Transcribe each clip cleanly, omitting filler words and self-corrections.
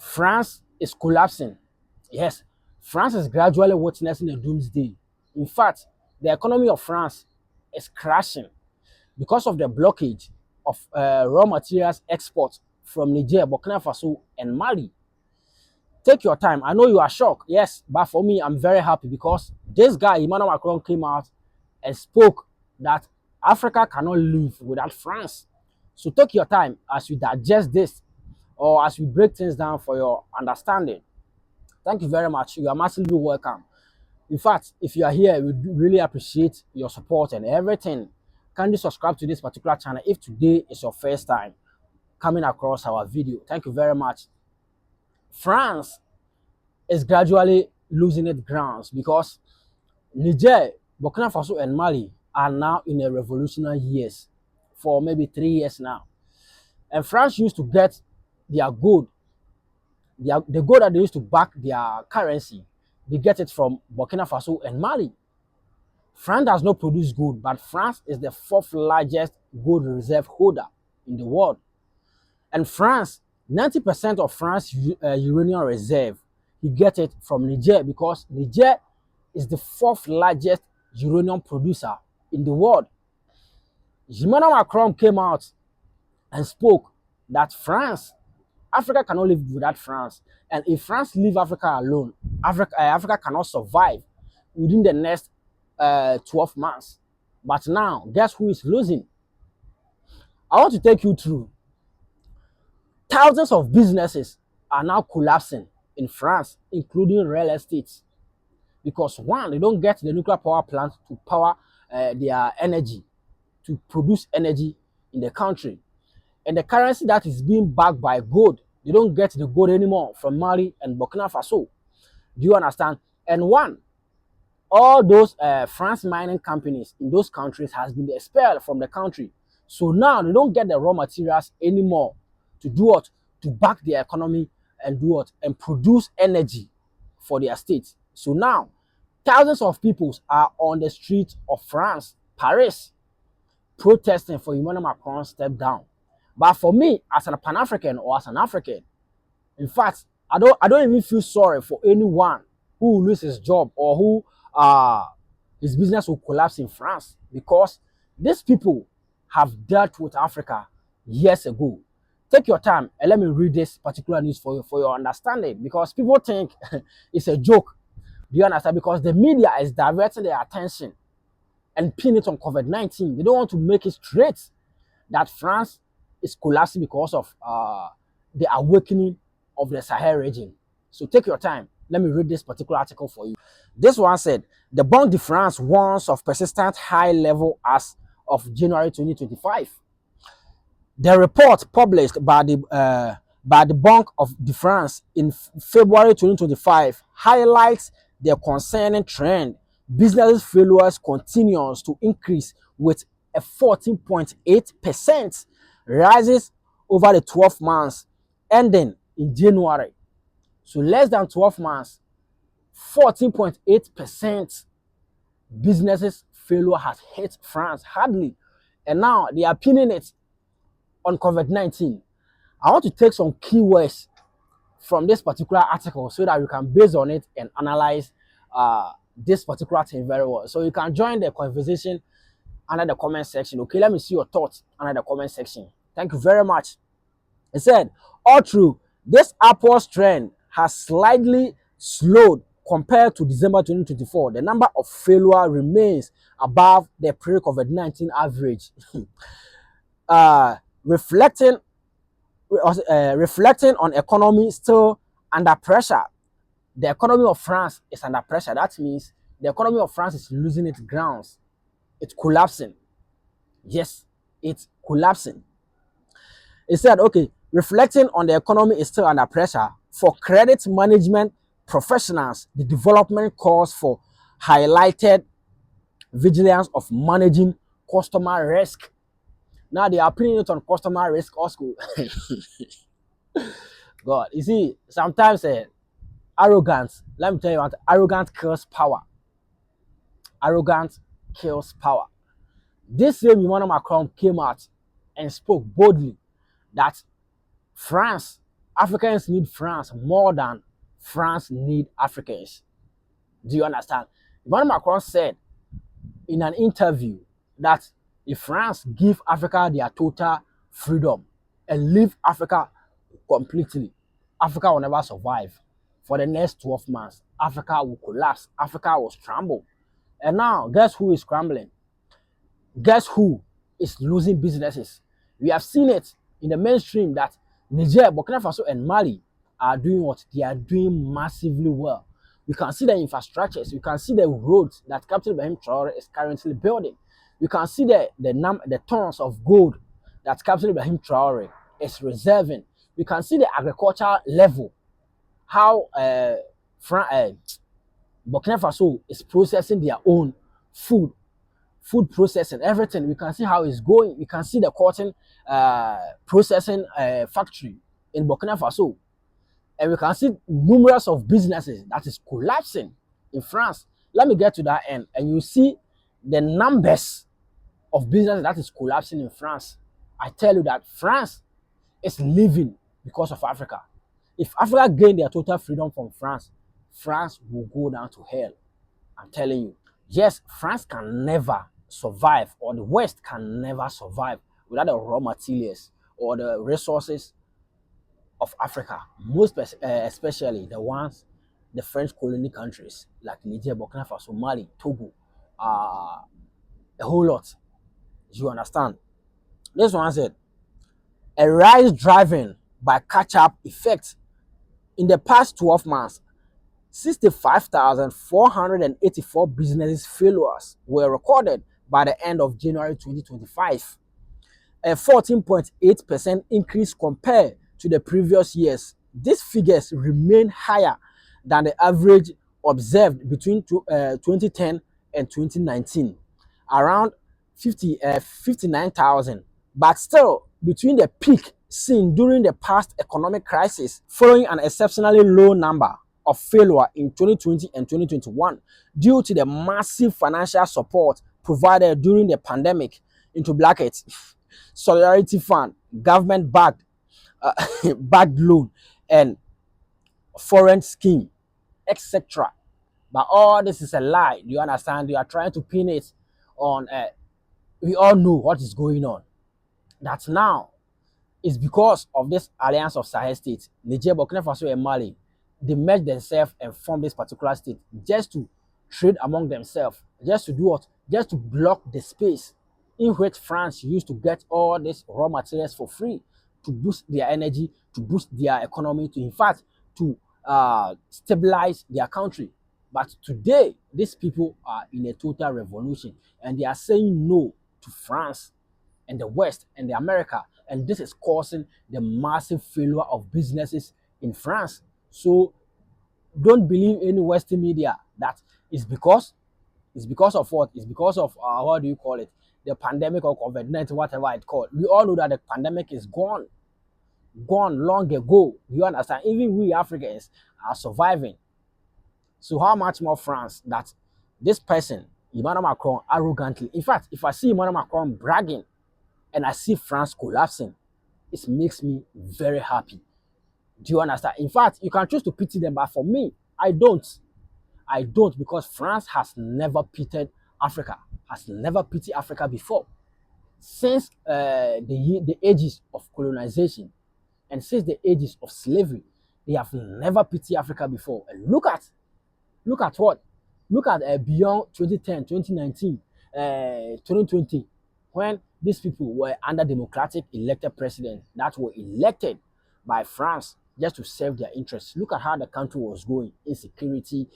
France is collapsing. Yes, France is gradually witnessing a doomsday. In fact, the economy of France is crashing because of the blockage of raw materials export from Niger, Burkina Faso, and Mali. Take your time. I know you are shocked, yes, but for me, I'm very happy because this guy, Emmanuel Macron, came out and spoke that Africa cannot live without France. So take your time as you digest this or as we break things down for your understanding. Thank you very much. You are massively welcome. In fact, if you are here, we really appreciate your support and everything. Kindly subscribe to this particular channel if today is your first time coming across our video. Thank you very much. France is gradually losing its grounds because Niger, Burkina Faso, and Mali are now in a revolutionary years for maybe 3 years now. And France used to get their gold, the gold that they used to back their currency, they get it from Burkina Faso and Mali. France does not produce gold, but France is the fourth largest gold reserve holder in the world. And France, 90% of France's uranium reserve, you get it from Niger because Niger is the fourth largest uranium producer in the world. Emmanuel Macron came out and spoke that Africa cannot live without France. And if France leave Africa alone, Africa cannot survive within the next 12 months. But now, guess who is losing? I want to take you through. Thousands of businesses are now collapsing in France, including real estate. Because one, they don't get the nuclear power plant to power their energy, to produce energy in the country. And the currency that is being backed by gold, they don't get the gold anymore from Mali and Burkina Faso. Do you understand? And one, all those France mining companies in those countries has been expelled from the country. So now they don't get the raw materials anymore to do what? To back their economy and do what? And produce energy for their states. So now, thousands of people are on the streets of France, Paris, protesting for Emmanuel Macron step down. But for me, as a Pan-African or as an African, in fact, I don't even feel sorry for anyone who will lose his job or who his business will collapse in France because these people have dealt with Africa years ago. Take your time and let me read this particular news for your understanding because people think it's a joke. Do you understand? Because the media is diverting their attention and pinning it on COVID-19. They don't want to make it straight that France is collapsing because of the awakening of the Sahel region. So take your time. Let me read this particular article for you. This one said, the Banque de France warns of persistent high level as of January 2025. The report published by the Banque de France in February 2025 highlights the concerning trend. Business failures continues to increase with a 14.8% rises over the 12 months ending in January. So less than 12 months, 14.8% businesses failure has hit France hardly. And now they are pinning it on COVID-19. I want to take some keywords from this particular article so that you can base on it and analyze this particular thing very well. So you can join the conversation under the comment section. Okay, let me see your thoughts under the comment section. Thank you very much. It said, all through, this upward trend has slightly slowed compared to December 2024. The number of failure remains above the pre-COVID-19 average. Reflecting on economy still under pressure. The economy of France is under pressure. That means the economy of France is losing its grounds. It's collapsing. Yes, it's collapsing. It said, okay, reflecting on the economy is still under pressure. For credit management professionals, the development calls for highlighted vigilance of managing customer risk. Now they are putting it on customer risk also. God, you see, sometimes arrogance, let me tell you what, arrogance kills power. Arrogance kills power. This same Emmanuel Macron came out and spoke boldly that France Africans need France more than France need Africans. Do you understand? Emmanuel Macron said in an interview that if France give Africa their total freedom and leave Africa completely, Africa will never survive. For the next 12 months, Africa will collapse. Africa will scramble. And now, guess who is scrambling? Guess who is losing businesses? We have seen it in the mainstream that Niger, Burkina Faso, and Mali are doing what? They are doing massively well. We can see the infrastructures. We can see the roads that Captain Ibrahim Traore is currently building. We can see the tons of gold that Captain Ibrahim Traore is reserving. We can see the agricultural level, how Burkina Faso is processing their own food processing, everything. We can see how it's going. We can see the cotton processing factory in Burkina Faso. And we can see numerous of businesses that is collapsing in France. Let me get to that end. And you see the numbers of businesses that is collapsing in France. I tell you that France is living because of Africa. If Africa gained their total freedom from France, France will go down to hell. I'm telling you. Yes, France can never survive, or the West can never survive without the raw materials or the resources of Africa, most especially the French colony countries like Niger, Burkina Faso, Mali, Togo, a whole lot. You understand? This one said, a rise driven by catch-up effect. In the past 12 months, 65,484 business failures were recorded by the end of January 2025, a 14.8% increase compared to the previous years. These figures remain higher than the average observed between 2010 and 2019, around 59,000, but still between the peak seen during the past economic crisis following an exceptionally low number of failure in 2020 and 2021 due to the massive financial support provided during the pandemic into brackets, solidarity fund, government backed backed loan, and foreign scheme, etc. But all this is a lie. Do you understand? You are trying to pin it on. We all know what is going on. That now is because of this alliance of Sahel states, Niger, Burkina Faso, and Mali. They merge themselves and form this particular state just to trade among themselves, just to do what? Just to block the space in which France used to get all these raw materials for free, to boost their energy, to boost their economy, to in fact to stabilize their country. But today, these people are in a total revolution, and they are saying no to France and the West and the America, and this is causing the massive failure of businesses in France. So don't believe any Western media that it's because of what? It's because of what do you call it? The pandemic or COVID-19, whatever it's called. We all know that the pandemic is gone long ago. You understand? Even we Africans are surviving. So how much more France that this person, Emmanuel Macron, arrogantly, in fact, if I see Emmanuel Macron bragging and I see France collapsing, it makes me very happy. Do you understand? In fact, you can choose to pity them, but for me, I don't. I don't, because France has never pitied Africa, has never pitied Africa before. Since the ages of colonization and since the ages of slavery, they have never pitied Africa before. And look at what? Look at beyond 2010, 2019, 2020, when these people were under democratic elected presidents that were elected by France just to serve their interests. Look at how the country was going. Insecurity,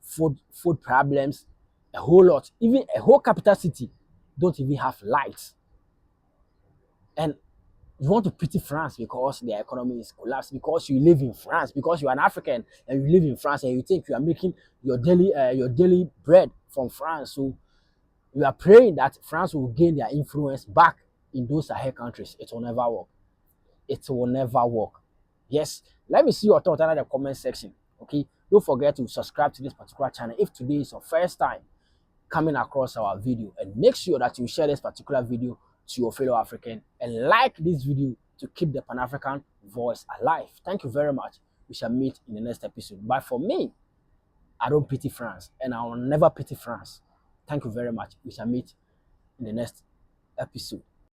food problems, a whole lot. Even a whole capital city don't even have lights. And you want to pity France because their economy is collapsed, because you live in France, because you're an African and you live in France and you think you are making your daily bread from France. So you are praying that France will gain their influence back in those Sahel countries. It will never work. It will never work. Yes, let me see your thoughts under the comment section. Okay, don't forget to subscribe to this particular channel if today is your first time coming across our video, and make sure that you share this particular video to your fellow African and like this video to keep the Pan-African voice alive. Thank you very much. We shall meet in the next episode. But for me, I don't pity France, and I will never pity France. Thank you very much. We shall meet in the next episode.